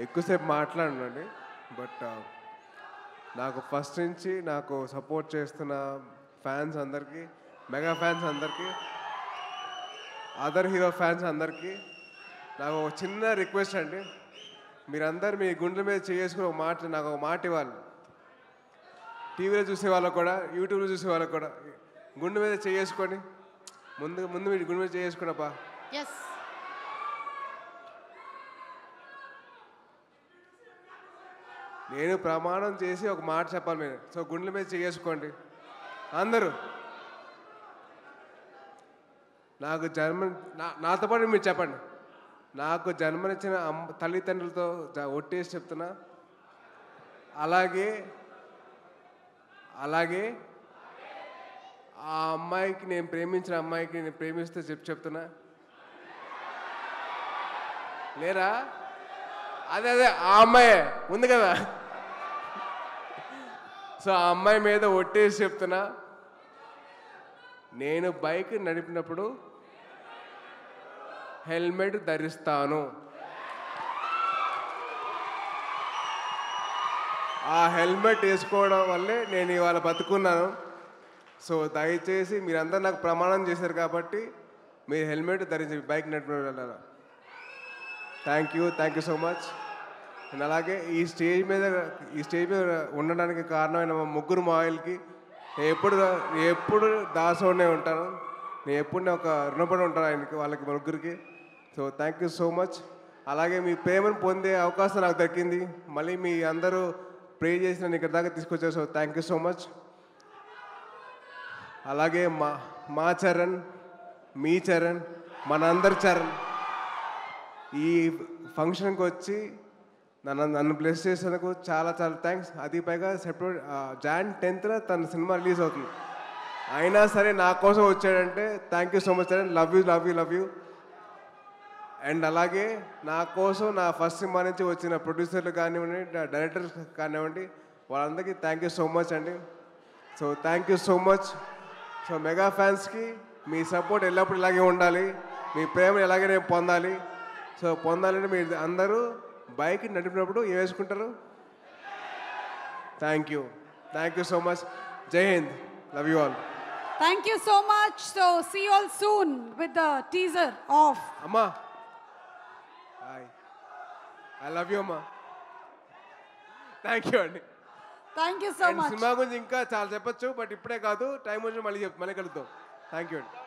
ఎక్కువసేపు మాట్లాడండి, బట్ నాకు ఫస్ట్ నుంచి నాకు సపోర్ట్ చేస్తున్న ఫ్యాన్స్ అందరికీ, మెగా ఫ్యాన్స్ అందరికీ, అదర్ హీరో ఫ్యాన్స్ అందరికీ నాకు ఒక చిన్న రిక్వెస్ట్ అండి. మీరందరూ మీ గుండెల మీద చేసుకుని నాకు ఒక మాట ఇవ్వాలి. టీవీలో చూసే వాళ్ళకు కూడా, యూట్యూబ్లో చూసే వాళ్ళకు కూడా గుండె మీద చేసుకొని ముందు మీరు గుండె మీద చేసుకున్నప్పా. నేను ప్రమాణం చేసి ఒక మాట చెప్పాలి మీరు. సో గుండెల మీద చేసుకోండి అందరూ. నాకు నాతో పాటు మీరు చెప్పండి. నాకు జన్మనిచ్చిన తల్లిదండ్రులతో ఒట్టేసి చెప్తున్నా, అలాగే ఆ అమ్మాయికి, నేను ప్రేమించిన అమ్మాయికి నేను ప్రేమిస్తే చెప్తున్నా లేరా? అదే ఆ అమ్మాయే ఉంది కదా. సో ఆ అమ్మాయి మీద ఒట్టేసి చెప్తున్నా, నేను బైక్ నడిపినప్పుడు హెల్మెట్ ధరిస్తాను. ఆ హెల్మెట్ వేసుకోవడం వల్లే నేను ఇవాళ బతుకున్నాను. సో దయచేసి మీరందరూ నాకు ప్రమాణం చేశారు కాబట్టి మీరు హెల్మెట్ ధరించి బైక్ నడిపిన. Thank you so much. And అలాగే ఈ స్టేజ్ మీద ఉండడానికి కారణమైన మా ముగ్గురు మాయిల్కి ఎప్పుడు దాసోనే ఉంటాను. నేను ఎప్పుడు ఒక రుణపడి ఉంటాను ఆయనకి, వాళ్ళకి ముగ్గురికి. So thank you so much. అలాగే మీ ప్రేమను పొందే అవకాశం నాకు దక్కింది. మళ్ళీ మీ అందరూ ప్రే చేసి నన్ను ఇక్కడ దాకా తీసుకొచ్చారు. So thank you so much. అలాగే మా చరణ్, మీ చరణ్, మనందరి చరణ్ ఈ ఫంక్షన్కి వచ్చి నన్ను బ్లెస్ చేసేందుకు చాలా థ్యాంక్స్. అది పైగా Jan 10th తన సినిమా రిలీజ్ అవుతుంది. అయినా సరే నా కోసం వచ్చాడంటే thank you so much Charan. Love you. And అలాగే నా కోసం నా ఫస్ట్ సినిమా నుంచి వచ్చిన ప్రొడ్యూసర్లు కానివ్వండి, డైరెక్టర్స్ కానివ్వండి, వాళ్ళందరికీ థ్యాంక్ యూ సో మచ్ అండి. So thank you so much. So mega ఫ్యాన్స్కి మీ సపోర్ట్ ఎల్లప్పుడూ ఇలాగే ఉండాలి, మీ ప్రేమ ఎలాగే నేను పొందాలి. సో పొందాలంటే మీరు అందరూ బైక్ నడిపినప్పుడు ఏం వేసుకుంటారు? Thank you so much. జై హింద్. Love you all. Thank you so much. So see you all soon with the teaser of Amma. Hi. I love you, Amma. Thank you అండి. Thank you so much. Cinema గురించి ఇంకా చాలా చెప్పొచ్చు, but ఇప్పుడే కాదు, time వచ్చి మళ్ళీ కలుద్దాం. థ్యాంక్ యూ అండి.